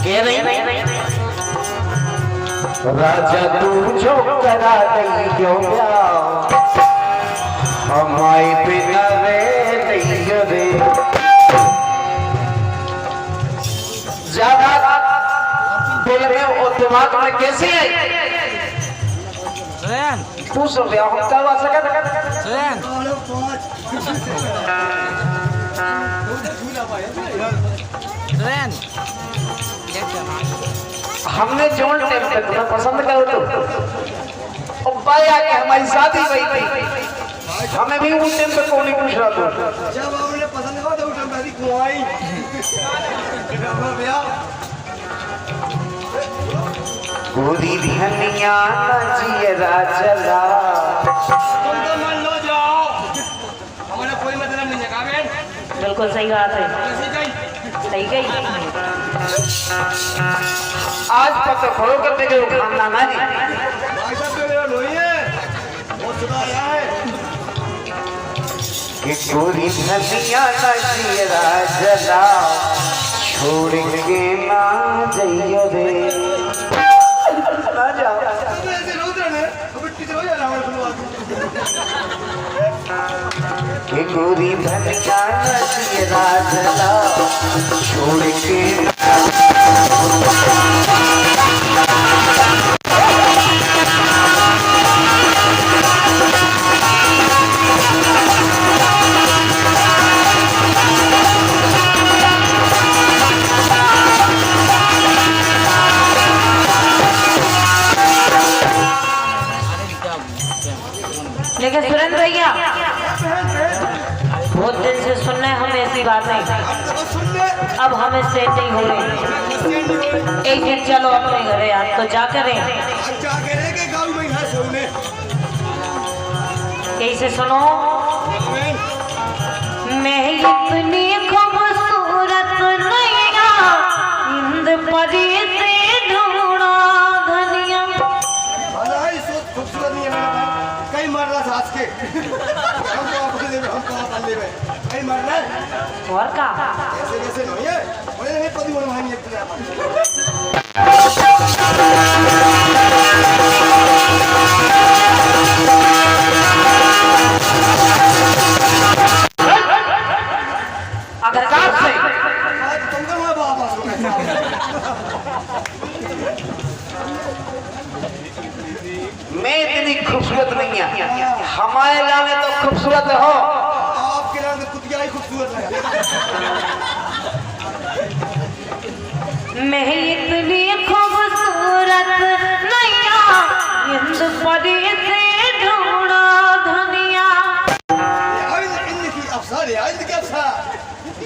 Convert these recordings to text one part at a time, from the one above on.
कह रही राजा तू जो करा नहीं क्यों हमारे बिना रे नहीं रे ज्यादा बोल रहे हो दिमाग में कैसे आई तू सब हम करवा हमने जोन टाइम पे तुम्हें पसंद करो तो पाया कि हमारी शादी हुई थी हमें भी उस टाइम पे कौन नहीं पूछ रहा था जब आपने पसंद करा तो उस टाइम पहली कुआई गोरी धनिया जियरा चला तुम तो मान लो जाओ हमारा कोई मतलब नहीं है काबिल बिल्कुल सही बात है सही गई आज पता खड़ो करने के खाना ना नहीं भाई साहब तो मेरा लोही है वो सुना आया है कि गोरी धनिया जियरा चला छोड़ के ना जाइयो रे ना जाओ ऐसे रोज रहने अब टीचर हो जाना हमारे शुरुआत कि गोरी धनिया जियरा चला छोड़ के लेकिन सुरेंद्र भैया बहुत दिन से सुन रहे हम ऐसी बात नहीं अब हमें सेट नहीं हो रही एक दिन चलो अपने घरे आज तो जा करें कैसे सुनो मैं इतनी खूबसूरत नैया इंद परी से ढूंढा धनिया खूबसूरत नहीं है मेरा कहीं मर रहा था आज के हमको आप ले गए कहीं मर रहा है और का ऐसे कैसे नहीं है बड़े नहीं पति बड़े भाई अगर कार से तुमको मैं वापस मैं इतनी खूबसूरत नहीं है हमारे लाने तो खूबसूरत हो आपके लाने कुतिया ही खूबसूरत है मैं इतनी खूबसूरत नैया इंद परी से ढूंढा धनिया इनकी अफसर है इनकी अफसर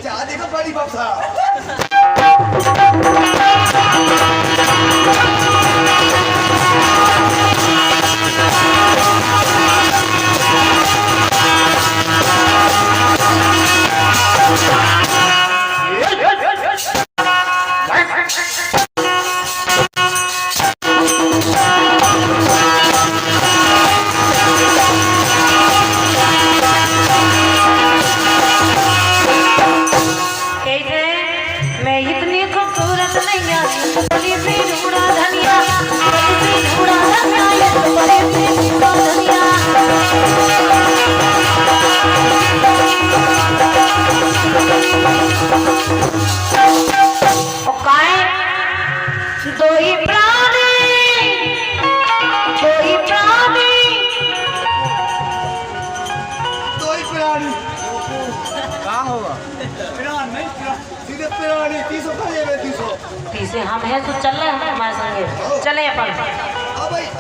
जा देखो बड़ी अफसर मैं इतनी खूबसूरत नैया बड़ी से ढूंढा धनिया बड़ी से ढूंढा धनिया बड़ी से ढूंढा धनिया ओ काहे दो ही प्राणी कहाँ होगा पिरान नहीं सीधे पिरानी 300 का ले 300 पीछे हम हैं तो चल रहे हैं हमारे संगे चले अपन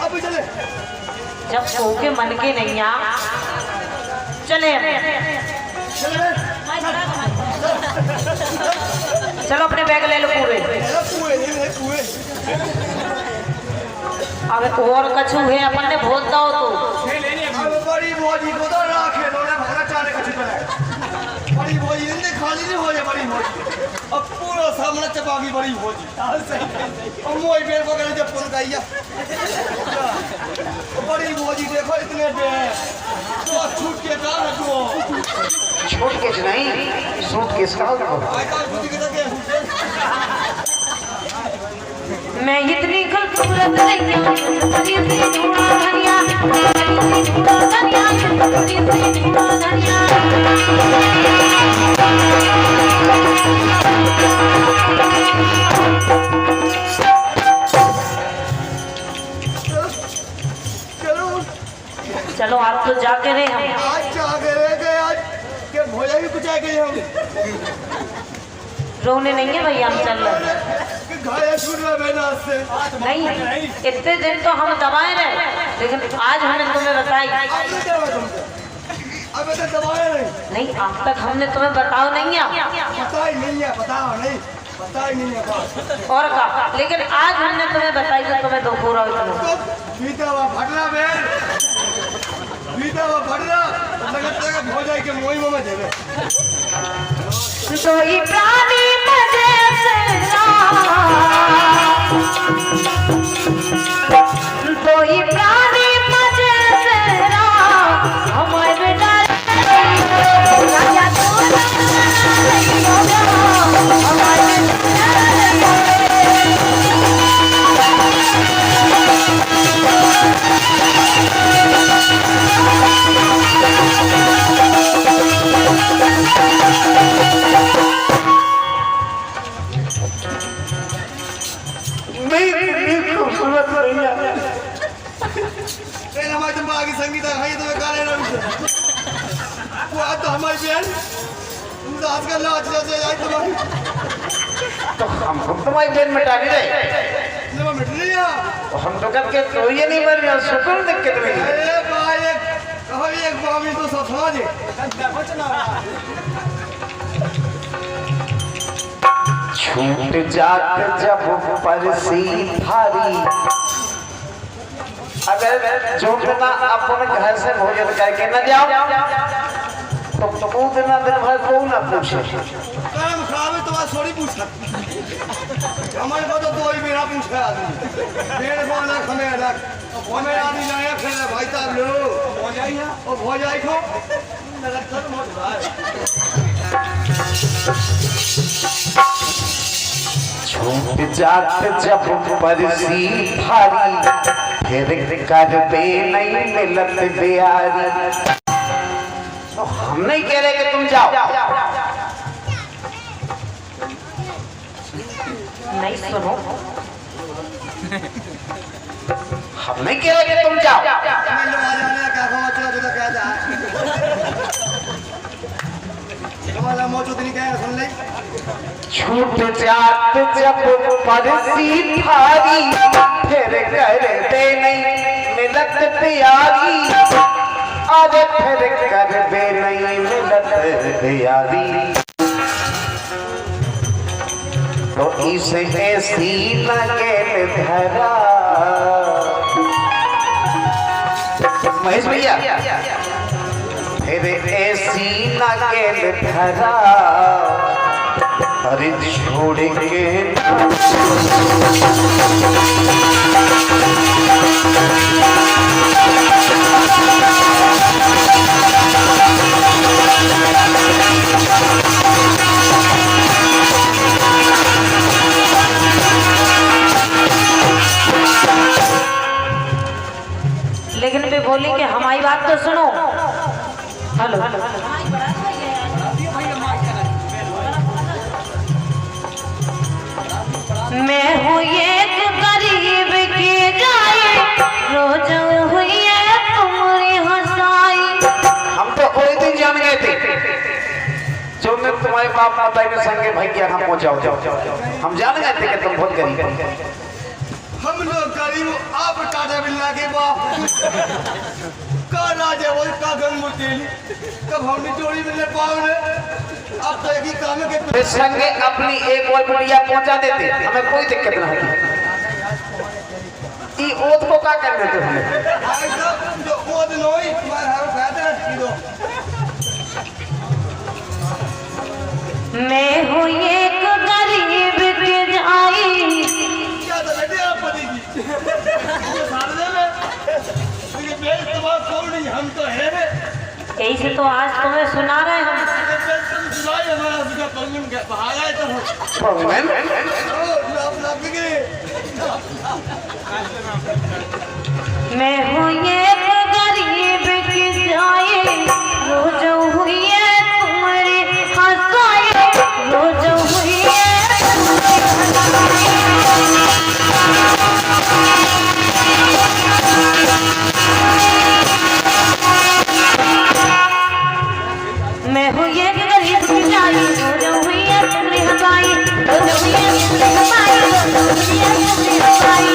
अब चले जब सो के मन के नहीं आ चले चलो अपने बैग ले लो पूरे अब और कछु है अपन ने बहुत दो तो बड़ी बोझी को तो राखे लोने भरा चारे कछु पे बड़ी बोझी इनने खाली नहीं हो जाए बड़ी बोझी अब पूरा सामने चपागी बड़ी बोझी और मोई पेड़ को कहने जब पुल गई बड़ी बोझी देखो इतने पे तो छूट के कहाँ है तू छूट के नहीं सूट के साथ आई का बुद्धि के मैं इतनी खूबसूरत नहीं हूँ बड़ी सी ढूंढा धनिया बड़ी सी ढूंढा धनिया बड़ी सी ढूंढा धनिया चलो आप तो जाके रहे हम आज जाके रह गए आज के भोजा भी कुछ आ गए हम रोने नहीं है भैया हम चल रहे हैं कि घायल छूट रहा मैंने आज से नहीं इतने दिन तो हम दबाए रहे लेकिन आज हमने तुम्हें बताई आपने क्या हुआ तुमसे अब तो दबाया नहीं आज तक हमने तुम्हें बताओ नहीं है पता ही नहीं है पता ही नहीं है बात और का लेकिन आज हमने तुम्हें बताई तो तुम्हें दुख हो रहा है तो बीता हुआ फटना बीता हुआ फटना लगता है भोजा के मोही में देवे सोई प्राणी मजे से सोई प्राणी मजे से हमारे डर राजा खूबसूरत भैया हमारे तुम आगे संगीत खाई तुम्हें काले रंग वो आज तो हमारी बहन तुम तो आज कल आज आई तुम्हारी तो हम तुम्हारी बहन मिटा नहीं रहे जब मिट रही है तो हम तो करके तो ये नहीं मर रहा सुकून दिक्कत नहीं अरे भाई एक बामी तो सब समझ छूट जात जब परसी भारी अगर जो बिना अपन घर से भोजन करके न जाओ तो कूद ना दिन भर को ना पूछे काम खराब है तो आज थोड़ी पूछा हमारे को तो ही मेरा पूछा आदमी पेड़ को अलग हमें अलग हमें आदमी लाया फिर भाई साहब लो हो जाई है और हो जाई को लगता है मत भाई छूट जात जब परसी भारी फिर कर बे नहीं मिलत बिहारी तो हम नहीं कह रहे कि तुम जाओ नहीं सुनो हम नहीं कह रहे कि तुम जाओ मैं लोग आ जाने क्या खबर चला तो क्या जा हमारा मौजूद नहीं कह सुन ले छूट जात जब परसी भारी फिर कर बे नहीं मिलत बिहारी अरे फिर कर बे नहीं मिलत बिहारी तो इसे ऐसी लगे धरा महेश भैया फिर ऐसी लगे धरा अरे छोड़ के लेकिन भी बोली कि हमारी बात तो सुनो हेलो मैं हूँ एक गरीब की गाय रोज हुई है तुम्हारी हंसाई हम तो कोई दिन जान गए थे जो मैं तुम्हारे बाप माता के संगे भैया हम पहुंचाओ हम जान गए थे कि तुम बहुत गरीब हो हम लोग गरीब आप टाटा बिल्ला के बाप का राजे वो का गंगमूर्ति कब हमने चोरी मिलने पाओगे अब तो एक ही काम है फिर संगे अपनी एक और बुढ़िया पहुंचा देते हमें कोई दिक्कत ना होती ई ओत को क्या कर देते हमें भाई साहब जो वो दिन होई तुम्हारे हर फायदा की दो मैं हूँ एक गरीब की जाई क्या तो बेटे आप पति की सारे दे में लेकिन बेल तुम्हारा कौन नहीं हम तो है यही से तो आज तुम्हें सुना रहे हम भाई हमारा उसका परमिट बाहर आए तो परमिट मैं हूँ ये गरीब की जाए रोज हुई है तुम्हारे हंसाए रोज हुई है मैं हूँ ये गरीब की जाए रोज हुई है तुम्हारे हंसाए रोज हुई है तुम्हारे हंसाए रोज हुई है तुम्हारे हंसाए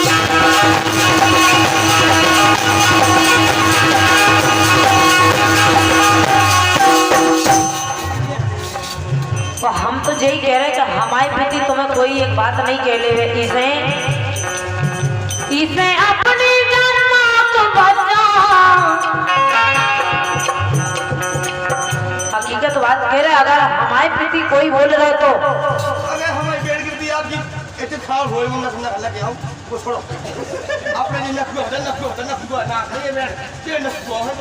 तो हम तो यही कह रहे हैं कि हमारे प्रति तुम्हें कोई एक बात नहीं कह ले इसे अपनी जन्नत बचा हकीकत बात कह रहे अगर हमारे प्रति कोई बोल रहा तो अगर हमारी पेड़ गिरती आपकी इतने खराब होए मुन्ना सुनना हल्ला के आओ वो छोड़ो आपने ये नखुआ ना ये बैठ ये नखुआ है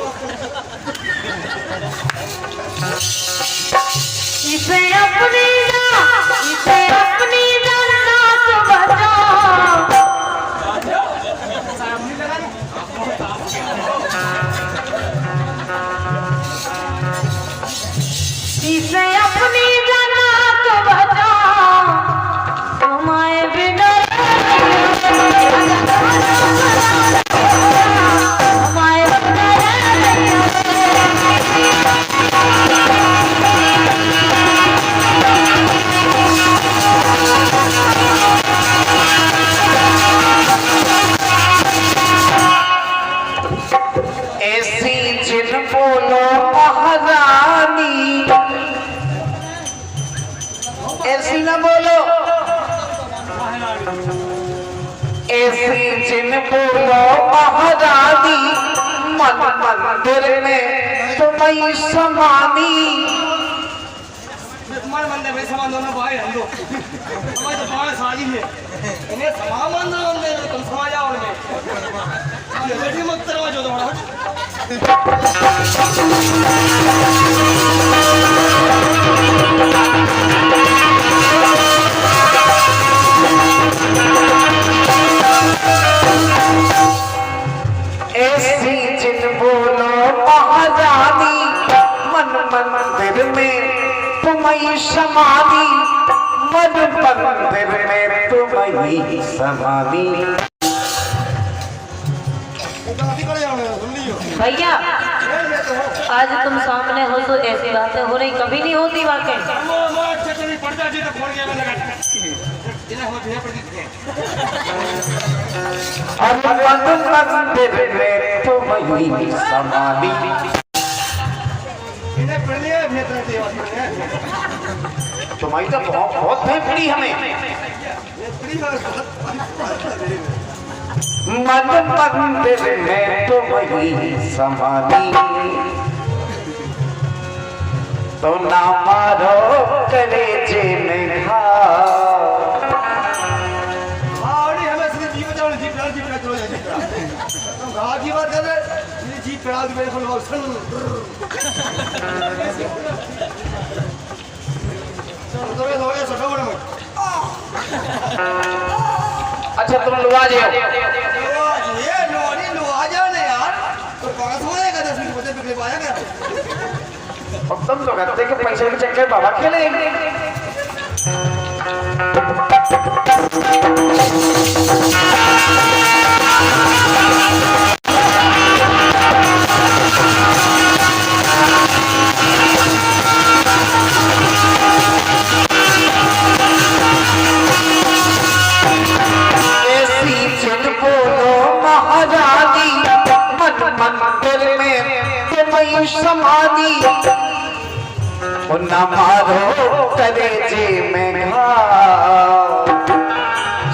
इसे अपनी जन्नत बचा इसे अपनी जन्नत बचा हमारे बिना ऐसी जिन बोलो महारानी ऐसी न बोलो ऐसी जिन बोलो महारानी मन मंदिर में तुम्हें समानी तुम्हारे मंदिर में सामान दोनों भाई हम दो हमारे तो पाँच साली है इन्हें सामान मंदिर तुम समा जाओ उनमें बेटी मत करवा जो तुम्हारा ऐसी जिन बोलो महारानी मन मंदिर में तुम्हें समानी मन मंदिर में तुम्हें समानी भैया आज तुम सामने हो तो ऐसी बातें हो रही कभी नहीं होती वाकई मन मंदिर में तुम्हें समानी तुम्हारी तो बहुत फेफड़ी हमें मन मंदिर में तुम्हें समानी तो ना मारो कलेजे में की बात कर रहे जीप चढ़ा दी मेरे को अच्छा तुम लोग आ जाओ ये लोरी लो आ जाओ ना यार तो पास होएगा 10 मिनट बचे पिछले पाया कर अब तुम लोग कहते कि पैसे के चक्कर बाबा खेले समानी न मारो कलेजे में घाव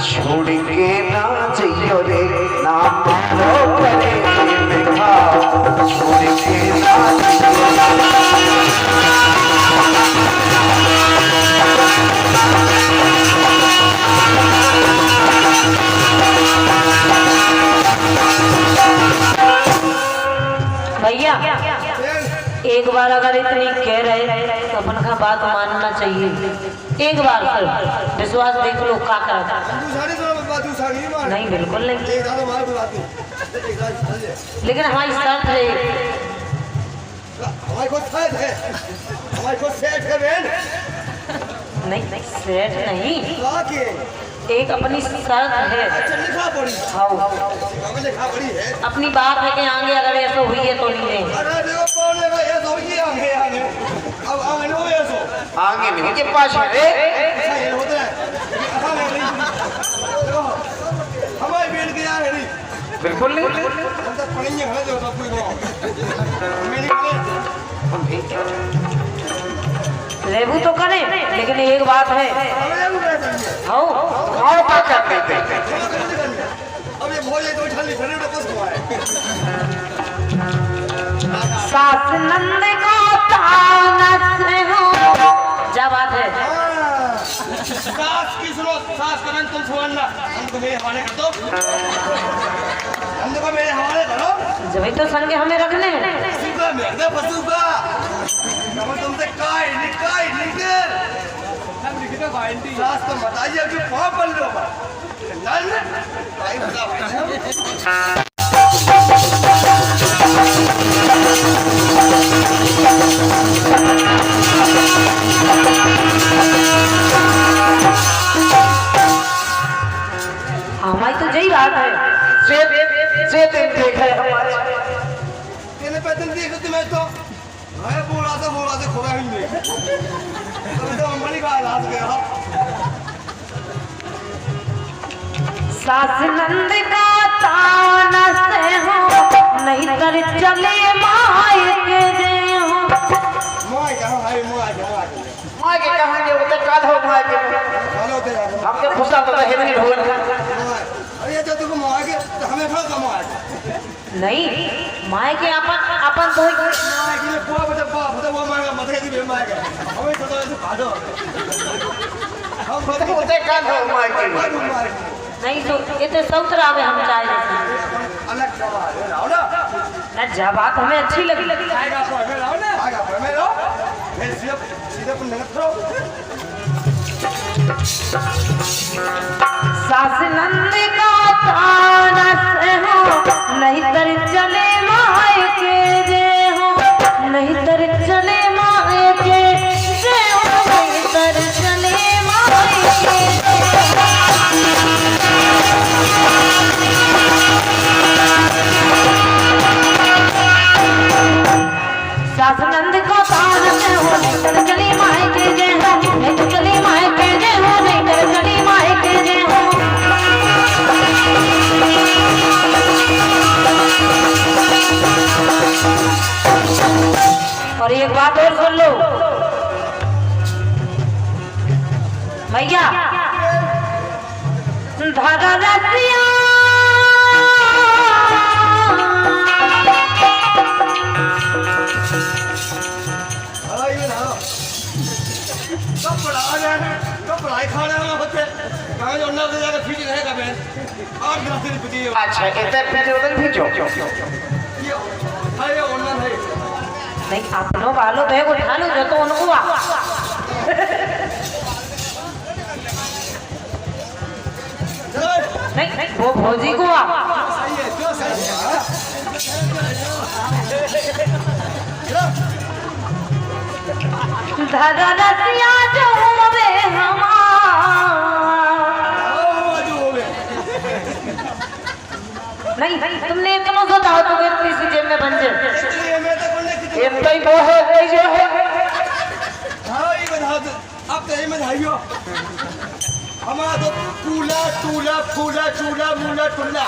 छोड़ के ना जइयो रे ना मारो कलेजे में घाव छोड़ के ना भैया एक बार अगर इतनी कह रहे तो अपन का बात मानना चाहिए। एक बार सर विश्वास देख लो का करा। नहीं बिल्कुल नहीं, लेकिन हमारी शर्त है। हमारी को सेट है, हमारी को सेट है बहन। नहीं नहीं सेठ नहीं, एक अपनी शर्त है। अच्छा लिखा पड़ी। हाँ लिखा पड़ी है। अपनी बात है कि आगे अगर ऐसा हुई है तो नहीं देंगे। अरे देखो पौने का ये तो ये आगे आगे अब आगे नो ये सो आगे नहीं के पास है ऐसा ये होता है। आगे नहीं देखो हमारी बेट के आगे नहीं बिल्कुल नहीं। हम तो पढ़ेंगे घर जो सब कोई मैंने रेबू तो करे, लेकिन एक बात है। हाँ खाओ का करते थे। अब ये भोज तो छाली फिर वापस को आए। सास नंद को ताना से हो क्या बात है। सास की सुनो, सास करन तुम सुनना, हमको मेरे हवाले कर दो। हमको मेरे हवाले करो। जब तो संगे हमें रखने हैं। फसूगा मेरे फसूगा। हम तुमसे काय निकर। हम लिखते वारंटी। सास तो बताइए अभी पाप बन लो बा। नल भाई बता भाई। हमारी तो यही बात है। से दिन देखा है हमारे। तेने पे दिन देख तुम्हें तो मैं बोला था खोया ही नहीं। तो अंबानी का हालात गया। सास नंद का ताना से हो नहीं तर चले माय के जे हो। मोय कहां है मोय कहां है। मां के कहांगे वो तो काल हो मां के हेलो ते हमके खुशा तो हेरनी ढोल। अरे तो तुम मोय के हमें खा कमाए। नहीं माय के अपन तो मोय के बुआ बता वो मार मत के भी मार के हमें तो ऐसे भादो। हम तो वो तो काल हो मां के। नहीं तो ये तो सौतर आवे हम चाहे अलग सवाल है लाओ ना। ना जा बात हमें अच्छी लगी। आएगा पर में लाओ ना। आएगा पर में लो। फिर सीधे पर नगद करो। सास नंद का ताना से हो नहीं तर चले माय के जे हो। नहीं तर चले माय के जे हो। नहीं तर चले माय के सास नंद को तान से हो नहीं तर चली माय के जे हो। नहीं तर चली माय के जे हो। नहीं तर चली माय के जे हो। और एक बात और सुन लो भैया, धागा रसिया पढ़ाई खाने में होते कहाँ जो अंदर से जाकर फिट रहेगा बहन और गिलास से पिटी है। अच्छा इतने पीछे उधर भेजो। ये है ये ओनर है। नहीं अपनों वालों बैग उठा लो जो तो उनको नहीं वो भौजी को सही है क्यों सही है। धागा रसिया जो होवे नहीं तुमने इतना सोचा हो तो किसी जेब में बन जाए। इतना ही वो है जो है। हाँ ये बता दो अब तो ये में भाइयों हमारा तो टूला टूला फूला चूला मूला टूला